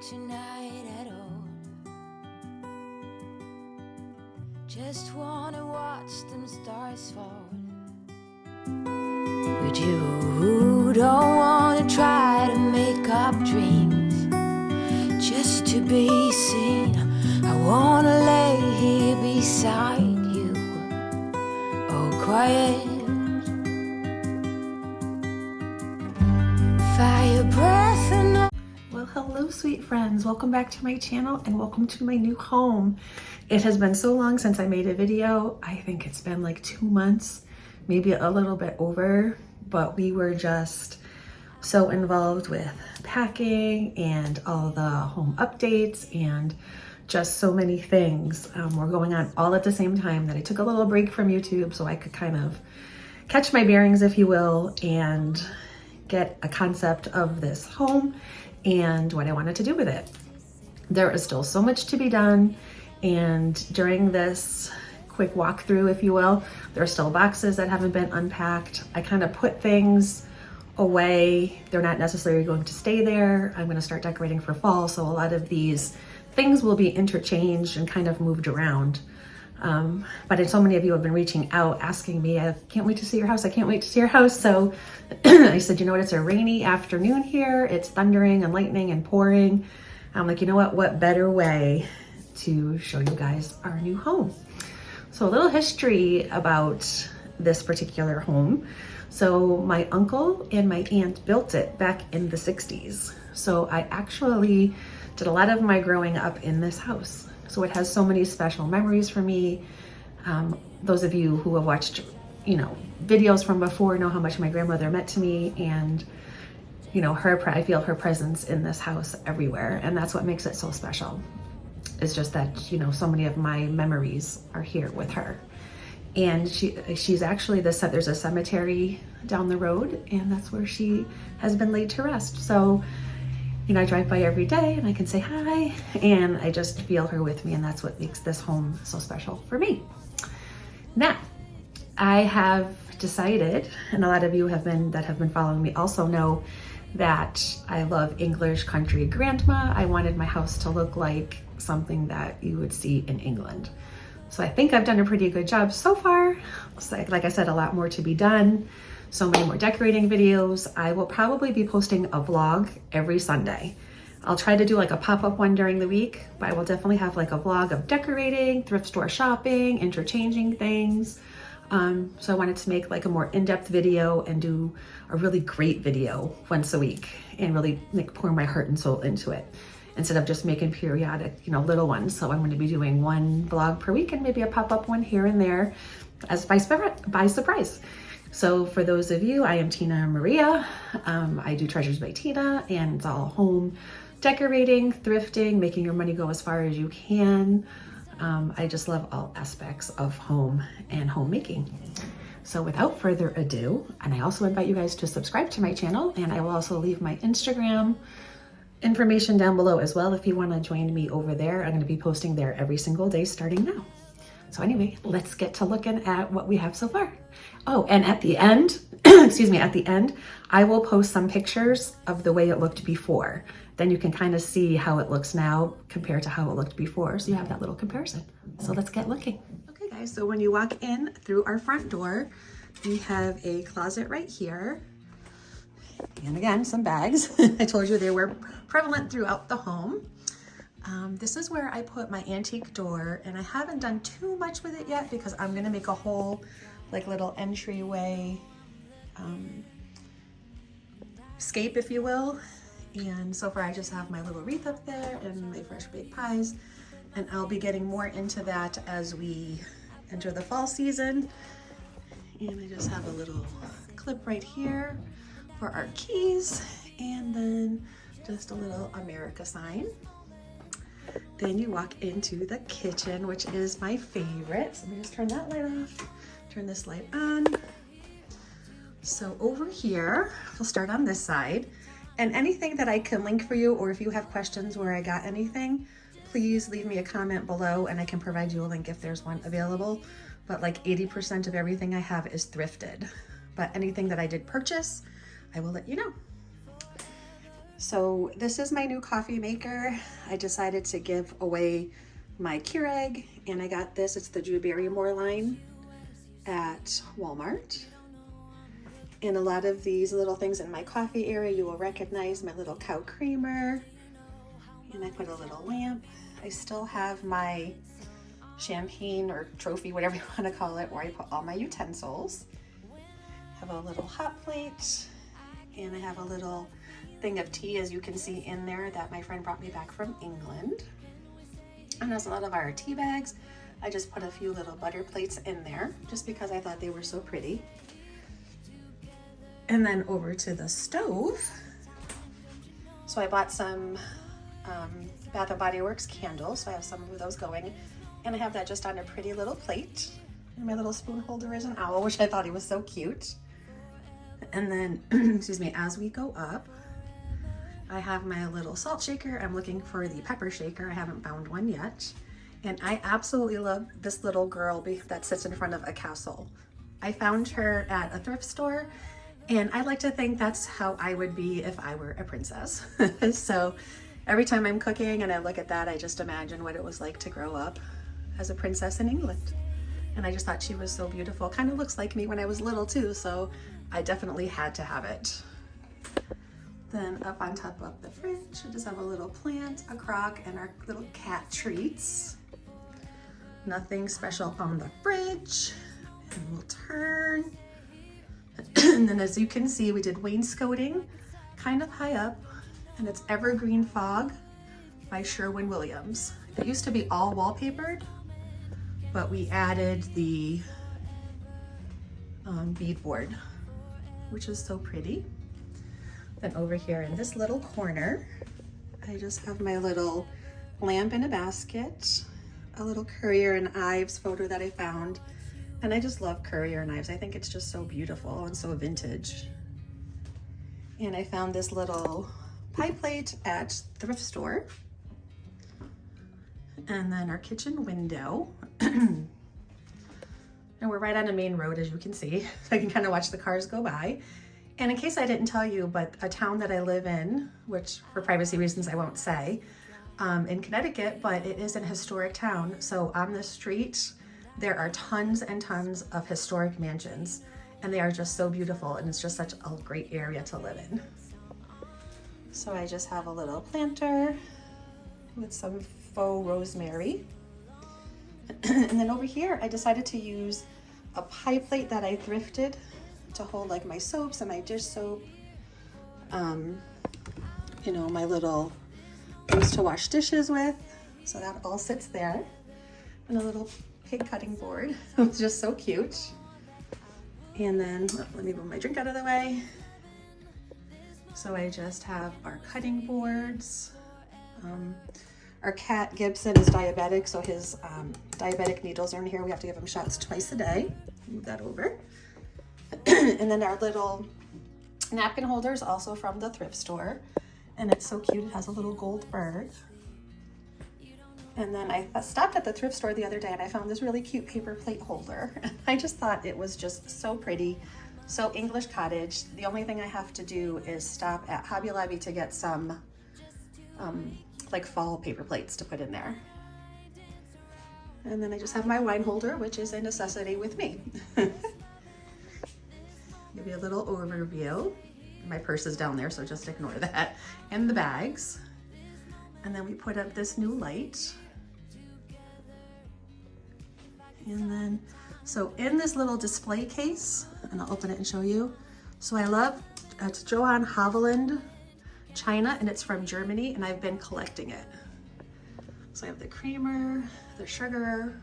tonight at all. Just wanna watch them stars fall. But you don't wanna try to make up dreams just to be seen. I wanna lay here beside you, oh quiet. Fire breath and well, hello sweet friends, welcome back to my channel and welcome to my new home. It has been so long since I made a video. I think it's been like 2 months, maybe a little bit over, but we were just so involved with packing and all the home updates and just so many things were going on all at the same time that I took a little break from YouTube so I could kind of catch my bearings, if you will, and get a concept of this home and what I wanted to do with it. There is still so much to be done, and during this quick walkthrough, if you will, there are still boxes that haven't been unpacked. I kind of put things away. They're not necessarily going to stay there. I'm going to start decorating for fall, so a lot of these things will be interchanged and kind of moved around. But so many of you have been reaching out asking me, I can't wait to see your house. I can't wait to see your house. So I said, you know what? It's a rainy afternoon here. It's thundering and lightning and pouring. I'm like, you know what better way to show you guys our new home? So a little history about this particular home. So my uncle and my aunt built it back in the 60s. So I actually did a lot of my growing up in this house. So it has so many special memories for me. Those of you who have watched, videos from before know how much my grandmother meant to me, and I feel her presence in this house everywhere, and that's what makes it so special. It's just that so many of my memories are here with her, and she's actually there's a cemetery down the road, and that's where she has been laid to rest. So I drive by every day and I can say hi, and I just feel her with me, and that's what makes this home so special for me. Now, I have decided, and a lot of you that have been following me also know that I love English country grandma. I wanted my house to look like something that you would see in England. So I think I've done a pretty good job so far. Like I said, a lot more to be done. So many more decorating videos. I will probably be posting a vlog every Sunday. I'll try to do like a pop-up one during the week, but I will definitely have like a vlog of decorating, thrift store shopping, interchanging things. So I wanted to make like a more in-depth video and do a really great video once a week and really pour my heart and soul into it, instead of just making periodic, little ones. So I'm going to be doing one vlog per week and maybe a pop-up one here and there as by surprise. So for those of you, I am Tina Maria. I do Treasures by Tina, and it's all home decorating, thrifting, making your money go as far as you can. I just love all aspects of home and homemaking. So without further ado, and I also invite you guys to subscribe to my channel, and I will also leave my Instagram information down below as well if you want to join me over there. I'm going to be posting there every single day starting now. So anyway, let's get to looking at what we have so far. Oh, and at the end, at the end, I will post some pictures of the way it looked before. Then you can kind of see how it looks now compared to how it looked before. So you have that little comparison. So let's get looking. Okay guys, so when you walk in through our front door, we have a closet right here. And again, some bags. I told you they were prevalent throughout the home. This is where I put my antique door, and I haven't done too much with it yet because I'm gonna make a whole little entryway scape, if you will. And so far I just have my little wreath up there and my fresh baked pies, and I'll be getting more into that as we enter the fall season. And I just have a little clip right here for our keys, and then just a little America sign. Then you walk into the kitchen, which is my favorite. So let me just turn that light off, turn this light on. So over here, we'll start on this side. And anything that I can link for you, or if you have questions where I got anything, please leave me a comment below and I can provide you a link if there's one available. But like 80% of everything I have is thrifted. But anything that I did purchase, I will let you know. So this is my new coffee maker. I decided to give away my Keurig, and I got this. It's the Drew Barrymore line at Walmart. And a lot of these little things in my coffee area you will recognize. My little cow creamer, and I put a little lamp. I still have my champagne or trophy, whatever you want to call it, where I put all my utensils. I have a little hot plate, and I have a little thing of tea, as you can see in there, that my friend brought me back from England. And there's a lot of our tea bags. I just put a few little butter plates in there just because I thought they were so pretty. And then over to the stove. So I bought some Bath & Body Works candles, so I have some of those going. And I have that just on a pretty little plate. And my little spoon holder is an owl, which I thought he was so cute. And then, excuse me, as we go up, I have my little salt shaker. I'm looking for the pepper shaker. I haven't found one yet. And I absolutely love this little girl that sits in front of a castle. I found her at a thrift store, and I like to think that's how I would be if I were a princess. So every time I'm cooking and I look at that, I just imagine what it was like to grow up as a princess in England. And I just thought she was so beautiful. Kind of looks like me when I was little too, so I definitely had to have it. Then up on top of the fridge, I just have a little plant, a crock, and our little cat treats. Nothing special on the fridge. And we'll turn. And then as you can see, we did wainscoting kind of high up, and it's Evergreen Fog by Sherwin-Williams. It used to be all wallpapered, but we added the beadboard, which is so pretty. Then over here in this little corner, I just have my little lamp in a basket, a little Currier and Ives photo that I found. And I just love Currier and Ives. I think it's just so beautiful and so vintage. And I found this little pie plate at thrift store. And then our kitchen window. And we're right on a main road, as you can see. So I can kind of watch the cars go by. And in case I didn't tell you, but a town that I live in, which for privacy reasons I won't say, in Connecticut, but it is an historic town. So on the street, there are tons and tons of historic mansions, and they are just so beautiful, and it's just such a great area to live in. So I just have a little planter with some faux rosemary. And then over here, I decided to use a pie plate that I thrifted to hold like my soaps and my dish soap, you know, my little things to wash dishes with. So that all sits there. And a little pig cutting board. It's just so cute. And then let me move my drink out of the way. So I just have our cutting boards. Our cat Gibson is diabetic, so his diabetic needles are in here. We have to give him shots twice a day. Move that over. And then our little napkin holder is also from the thrift store, and it's so cute. It has a little gold bird. And then I stopped at the thrift store the other day, and I found this really cute paper plate holder. I just thought it was just so pretty, so English cottage. The only thing I have to do is stop at Hobby Lobby to get some like fall paper plates to put in there. And then I just have my wine holder, which is a necessity with me. Give you a little overview. My purse is down there, so just ignore that. And the bags. And then we put up this new light. And then, so in this little display case, and I'll open it and show you. So I love, it's Johann Haviland China, and it's from Germany, and I've been collecting it. So I have the creamer, the sugar,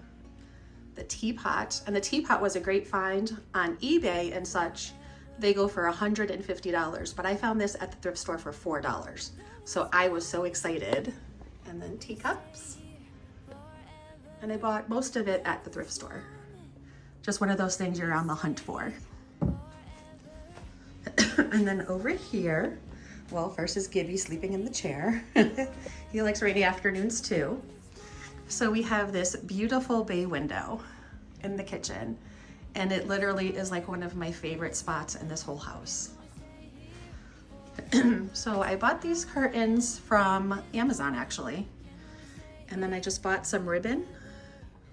the teapot, and the teapot was a great find on eBay and such. They go for $150, but I found this at the thrift store for $4. So I was so excited. And then teacups. And I bought most of it at the thrift store. Just one of those things you're on the hunt for. And then over here, well, first is Gibby sleeping in the chair. He likes rainy afternoons too. So we have this beautiful bay window in the kitchen, and it literally is like one of my favorite spots in this whole house. So I bought these curtains from Amazon actually. And then I just bought some ribbon.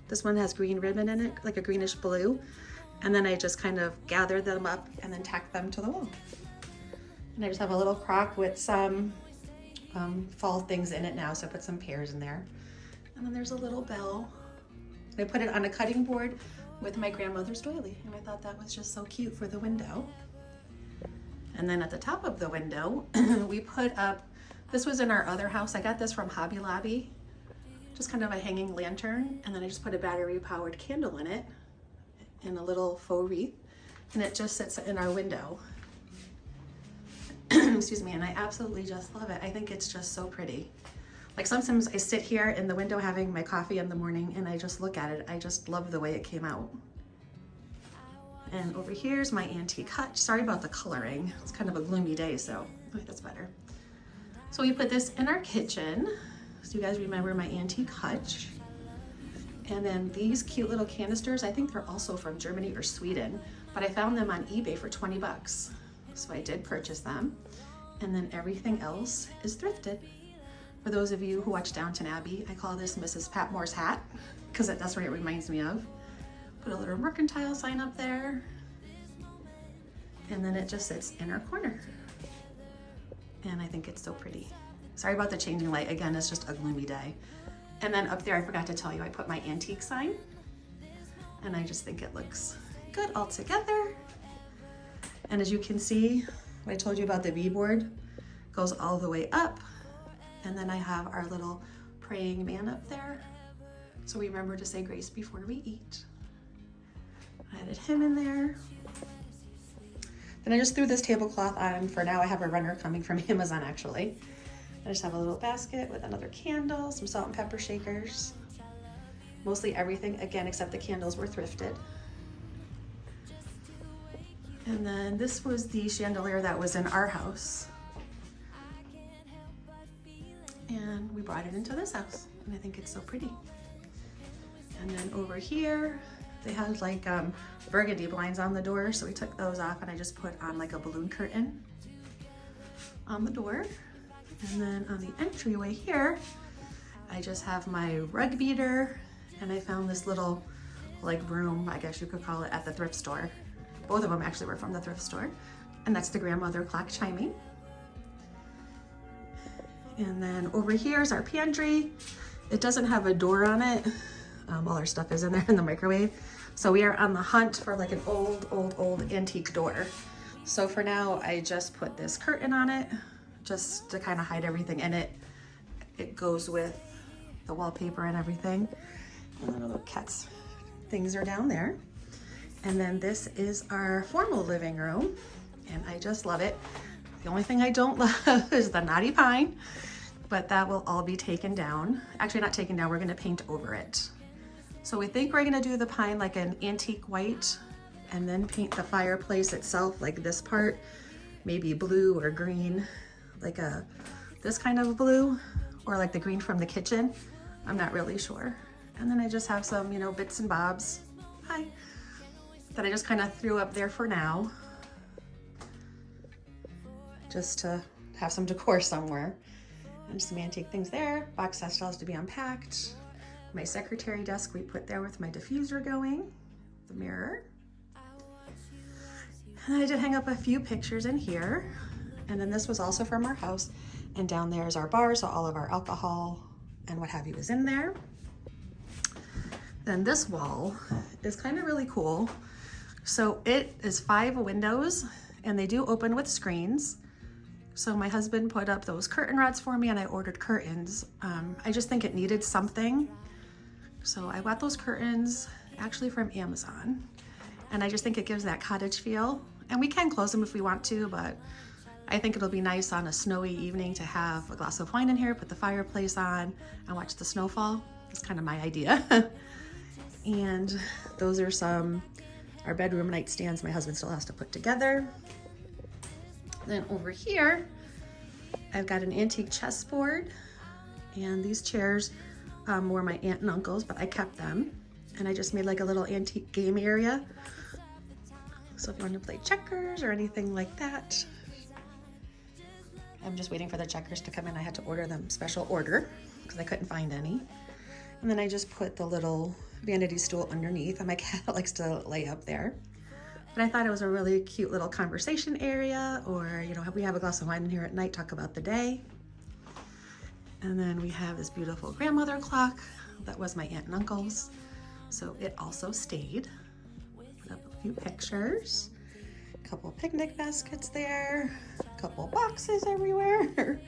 This one has green ribbon in it, like a greenish blue. And then I just kind of gathered them up and then tacked them to the wall. And I just have a little crock with some fall things in it now. So I put some pears in there. And then there's a little bell. I put it on a cutting board with my grandmother's doily. And I thought that was just so cute for the window. And then at the top of the window, we put up, this was in our other house. I got this from Hobby Lobby, just kind of a hanging lantern. And then I just put a battery powered candle in it and a little faux wreath. And it just sits in our window. Excuse me, and I absolutely just love it. I think it's just so pretty. Like sometimes I sit here in the window having my coffee in the morning and I just look at it. I just love the way it came out. And over here's my antique hutch. Sorry about the coloring. It's kind of a gloomy day, so that's better. So we put this in our kitchen. So you guys remember my antique hutch. And then these cute little canisters, I think they're also from Germany or Sweden, but I found them on eBay for 20 bucks. So I did purchase them. And then everything else is thrifted. For those of you who watch Downton Abbey, I call this Mrs. Patmore's hat because that's what it reminds me of. Put a little mercantile sign up there. And then it just sits in our corner. And I think it's so pretty. Sorry about the changing light. Again, it's just a gloomy day. And then up there, I forgot to tell you, I put my antique sign. And I just think it looks good all together. And as you can see, what I told you about the V-board goes all the way up. And then I have our little praying man up there. So remember to say grace before we eat. I added him in there. Then I just threw this tablecloth on. For now, I have a runner coming from Amazon actually. I just have a little basket with another candle, some salt and pepper shakers. Mostly everything, again, except the candles were thrifted. And then this was the chandelier that was in our house. And we brought it into this house. And I think it's so pretty. And then over here, they had like burgundy blinds on the door, so we took those off and I just put on like a balloon curtain on the door. And then on the entryway here, I just have my rug beater, and I found this little like broom, I guess you could call it, at the thrift store. Both of them actually were from the thrift store. And that's the grandmother clock chiming. And then over here is our pantry. It doesn't have a door on it. All our stuff is in there in the microwave. So we are on the hunt for like an old antique door. So for now, I just put this curtain on it just to kind of hide everything in it. It goes with the wallpaper and everything. And the little cat's things are down there. And then this is our formal living room. And I just love it. The only thing I don't love is the knotty pine, but that will all be taken down. Actually, not taken down, we're gonna paint over it. So we think we're gonna do the pine like an antique white and then paint the fireplace itself, like this part, maybe blue or green, like this kind of blue, or like the green from the kitchen. I'm not really sure. And then I just have some, bits and bobs, hi, that I just kind of threw up there for now, just to have some decor somewhere. And some antique things there. Box set still has to be unpacked. My secretary desk we put there with my diffuser going, the mirror. And I did hang up a few pictures in here. And then this was also from our house. And down there is our bar, so all of our alcohol and what have you is in there. Then this wall is kind of really cool. So it is 5 windows and they do open with screens. So my husband put up those curtain rods for me and I ordered curtains. I just think it needed something. So I got those curtains actually from Amazon. And I just think it gives that cottage feel. And we can close them if we want to, but I think it'll be nice on a snowy evening to have a glass of wine in here, put the fireplace on, and watch the snowfall. That's kind of my idea. And those are our bedroom nightstands my husband still has to put together. Then over here, I've got an antique chessboard, and these chairs were my aunt and uncle's, but I kept them. And I just made like a little antique game area. So if you want to play checkers or anything like that. I'm just waiting for the checkers to come in. I had to order them special order because I couldn't find any. And then I just put the little vanity stool underneath, and my cat likes to lay up there. But I thought it was a really cute little conversation area, or, you know, we have a glass of wine in here at night, talk about the day. And then we have this beautiful grandmother clock that was my aunt and uncle's. So it also stayed. Put up a few pictures, a couple picnic baskets there, a couple boxes everywhere.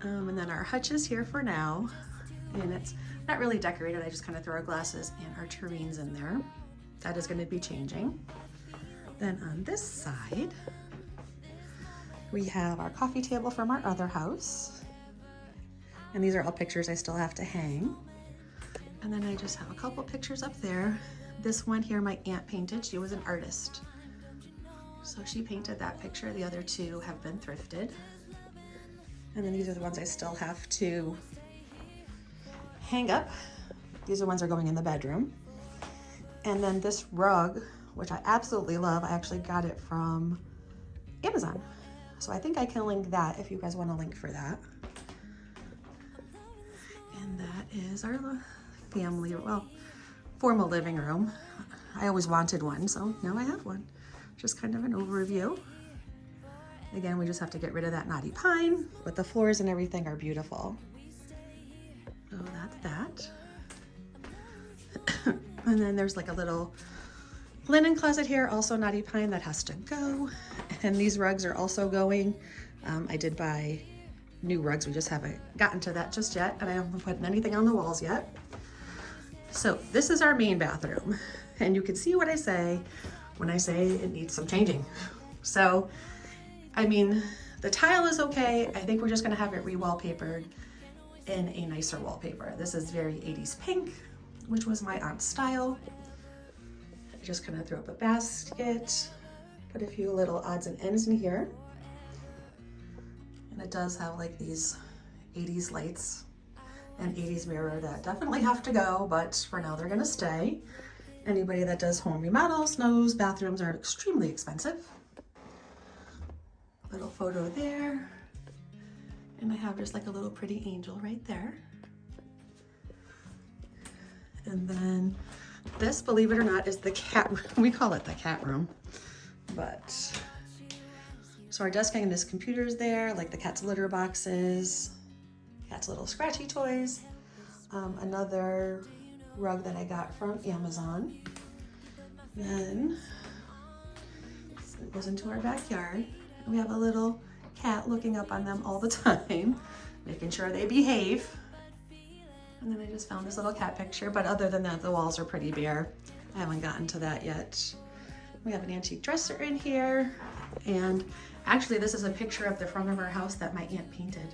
And then our hutch is here for now. And it's not really decorated. I just kind of throw our glasses and our tureens in there. That is going to be changing. Then on this side, we have our coffee table from our other house. And these are all pictures I still have to hang. And then I just have a couple pictures up there. This one here, my aunt painted. She was an artist. So she painted that picture. The other two have been thrifted. And then these are the ones I still have to hang up. These are ones that are going in the bedroom. And then this rug, which I absolutely love, I actually got it from Amazon. So I think I can link that if you guys want a link for that. And that is our family, well, formal living room. I always wanted one, so now I have one. Just kind of an overview. Again, we just have to get rid of that knotty pine, but the floors and everything are beautiful. So that's that. And then there's like a little linen closet here, also knotty pine, that has to go. And these rugs are also going. I did buy new rugs. We just haven't gotten to that just yet, and I haven't put anything on the walls yet. So this is our main bathroom, and you can see what I say when I say it needs some changing. So, I mean, the tile is okay. I think we're just gonna have it re-wallpapered in a nicer wallpaper. This is very 80s pink, which was my aunt's style. I just kind of threw up a basket, put a few little odds and ends in here. And it does have like these 80s lights and 80s mirror that definitely have to go, but for now they're gonna stay. Anybody that does home remodels knows bathrooms are extremely expensive. Little photo there. And I have just like a little pretty angel right there. And then this, believe it or not, is the cat room. We call it the cat room, but so our desk and his computer's there, like the cat's litter boxes, cat's little scratchy toys, another rug that I got from Amazon. Then it goes into our backyard. We have a little cat looking up on them all the time, making sure they behave. And then I just found this little cat picture, but other than that, the walls are pretty bare. I haven't gotten to that yet. We have an antique dresser in here, and actually this is a picture of the front of our house that my aunt painted.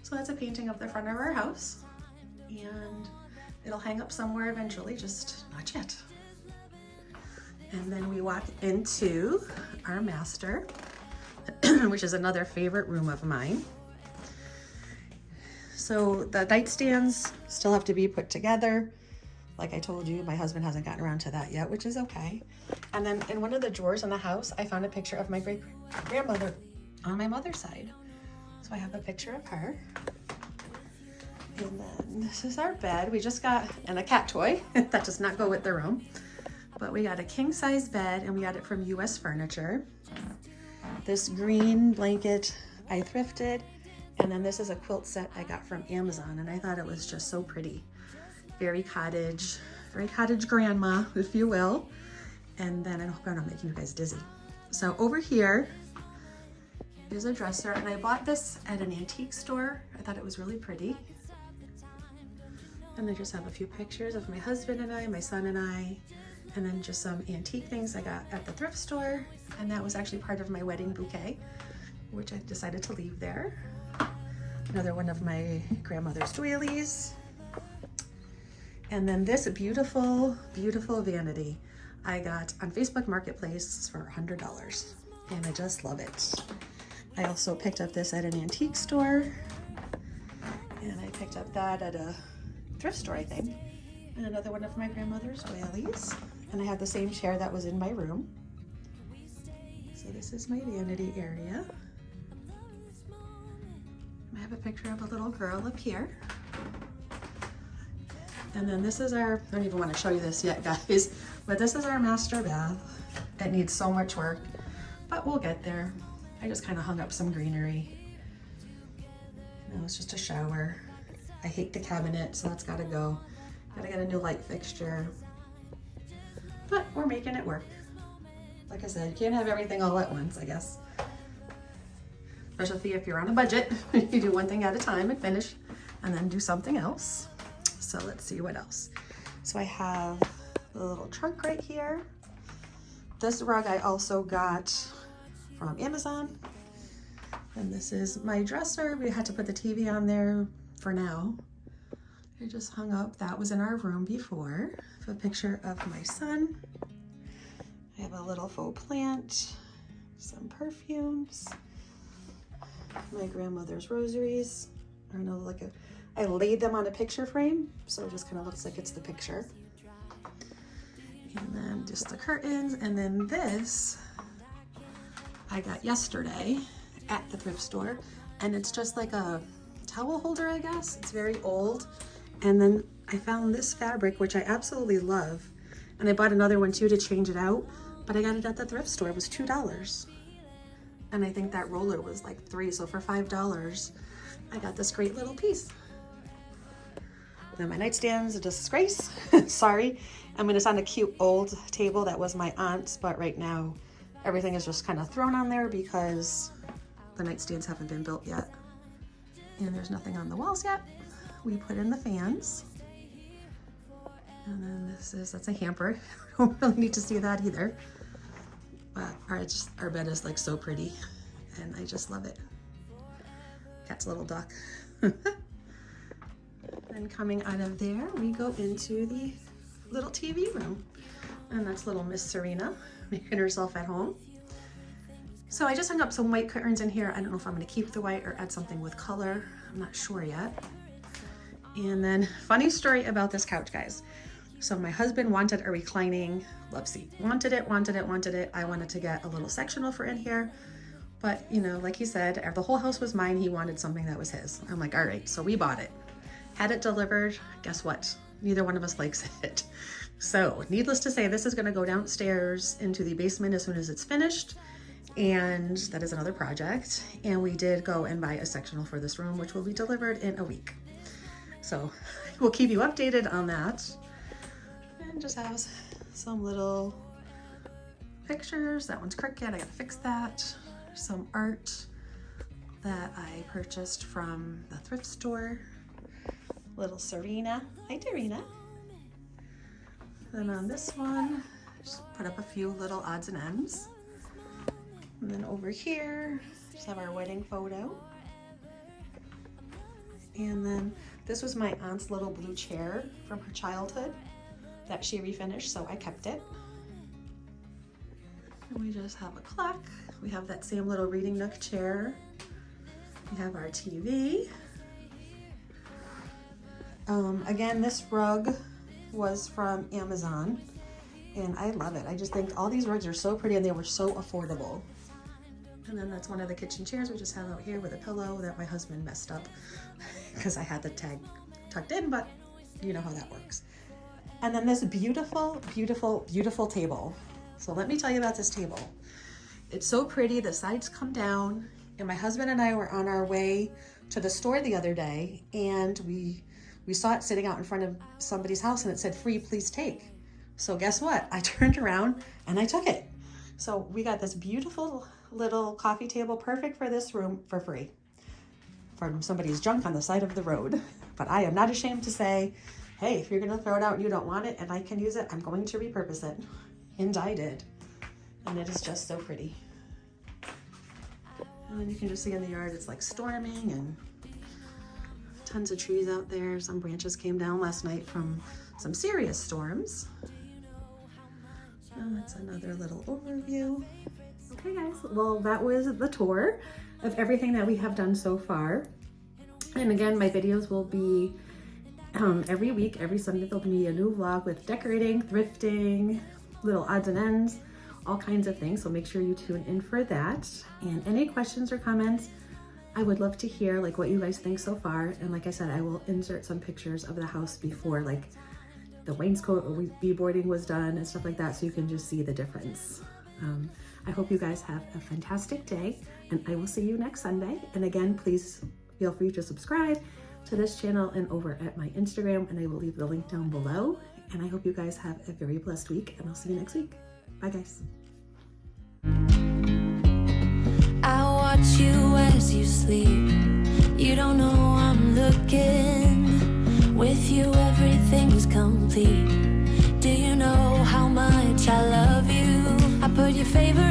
So that's a painting of the front of our house, and it'll hang up somewhere eventually, just not yet. And then we walk into our master, which is another favorite room of mine. So the nightstands still have to be put together. Like I told you, my husband hasn't gotten around to that yet, which is okay. And then in one of the drawers in the house, I found a picture of my great-grandmother on my mother's side. So I have a picture of her. And then this is our bed. We just got, and a cat toy that does not go with the room. But we got a king-size bed, and we got it from US Furniture. This green blanket I thrifted, and then this is a quilt set I got from Amazon, and I thought it was just so pretty. Very cottage grandma, if you will. And then I hope I'm not making you guys dizzy. So over here is a dresser, and I bought this at an antique store. I thought it was really pretty. And I just have a few pictures of my husband and I, my son and I, and then just some antique things I got at the thrift store. And that was actually part of my wedding bouquet, which I decided to leave there. Another one of my grandmother's doilies. And then this beautiful, beautiful vanity I got on Facebook Marketplace for $100, and I just love it. I also picked up this at an antique store, and I picked up that at a thrift store, I think. And another one of my grandmother's doilies. And I have the same chair that was in my room. So this is my vanity area. I have a picture of a little girl up here. And then this is our, I don't even want to show you this yet, guys, but this is our master bath. It needs so much work, but we'll get there. I just kind of hung up some greenery. You know, it's just a shower. I hate the cabinet, so that's gotta go. Gotta get a new light fixture. But we're making it work. Like I said, you can't have everything all at once, I guess. Especially if you're on a budget. You do one thing at a time and finish, and then do something else. So let's see what else. So I have a little trunk right here. This rug I also got from Amazon. And this is my dresser. We had to put the TV on there for now. I just hung up. That was in our room before. I have a picture of my son. I have a little faux plant, some perfumes, my grandmother's rosaries. I don't know, like I laid them on a picture frame, so it just kind of looks like it's the picture. And then just the curtains, and then this I got yesterday at the thrift store, and it's just like a towel holder, I guess. It's very old. And then I found this fabric, which I absolutely love, and I bought another one too to change it out, but I got it at the thrift store. It was $2. And I think that roller was like $3, so for $5, I got this great little piece. Then my nightstand's a disgrace. Sorry. I mean, it's on a cute old table that was my aunt's, but right now everything is just kind of thrown on there because the nightstands haven't been built yet. And there's nothing on the walls yet. We put in the fans. And then that's a hamper. I don't really need to see that either. But our bed is like so pretty, and I just love it. Cat's little duck. Then coming out of there, we go into the little TV room. And that's little Miss Serena making herself at home. So I just hung up some white curtains in here. I don't know if I'm gonna keep the white or add something with color. I'm not sure yet. And then funny story about this couch, guys. So my husband wanted a reclining love seat. Wanted it. I wanted to get a little sectional for in here. But, you know, like he said, if the whole house was mine, he wanted something that was his. I'm like, all right, so we bought it. Had it delivered. Guess what? Neither one of us likes it. So needless to say, this is gonna go downstairs into the basement as soon as it's finished. And that is another project. And we did go and buy a sectional for this room, which will be delivered in a week. So we'll keep you updated on that. And just have some little pictures. That one's crooked, I gotta fix that. Some art that I purchased from the thrift store. Little Serena. Hi, Dorina. Then on this one, just put up a few little odds and ends. And then over here, just have our wedding photo. And then this was my aunt's little blue chair from her childhood that she refinished, so I kept it. And we just have a clock. We have that same little reading nook chair. We have our TV. Again, this rug was from Amazon, and I love it. I just think all these rugs are so pretty, and they were so affordable. And then that's one of the kitchen chairs we just have out here with a pillow that my husband messed up because I had the tag tucked in, but you know how that works. And then this beautiful, beautiful, beautiful table. So let me tell you about this table. It's so pretty, the sides come down, and my husband and I were on our way to the store the other day, and we saw it sitting out in front of somebody's house, and it said, "Free, please take." So guess what? I turned around and I took it. So we got this beautiful little coffee table, perfect for this room, for free from somebody's junk on the side of the road. But I am not ashamed to say, hey, if you're gonna throw it out and you don't want it and I can use it, I'm going to repurpose it. And I did. And it is just so pretty. And then you can just see in the yard, it's like storming and tons of trees out there. Some branches came down last night from some serious storms. And that's another little overview. Okay guys, well that was the tour of everything that we have done so far. And again, my videos will be every week, every Sunday there'll be a new vlog with decorating, thrifting, little odds and ends, all kinds of things. So make sure you tune in for that. And any questions or comments, I would love to hear like what you guys think so far. And like I said, I will insert some pictures of the house before like the wainscot or beadboarding was done and stuff like that, so you can just see the difference. I hope you guys have a fantastic day, and I will see you next Sunday. And again, please feel free to subscribe to this channel and over at my Instagram, and I will leave the link down below. And I hope you guys have a very blessed week, and I'll see you next week. Bye guys. I watch you as you sleep. You don't know I'm looking. With you everything's complete. Do you know how much I love you? I put your favorite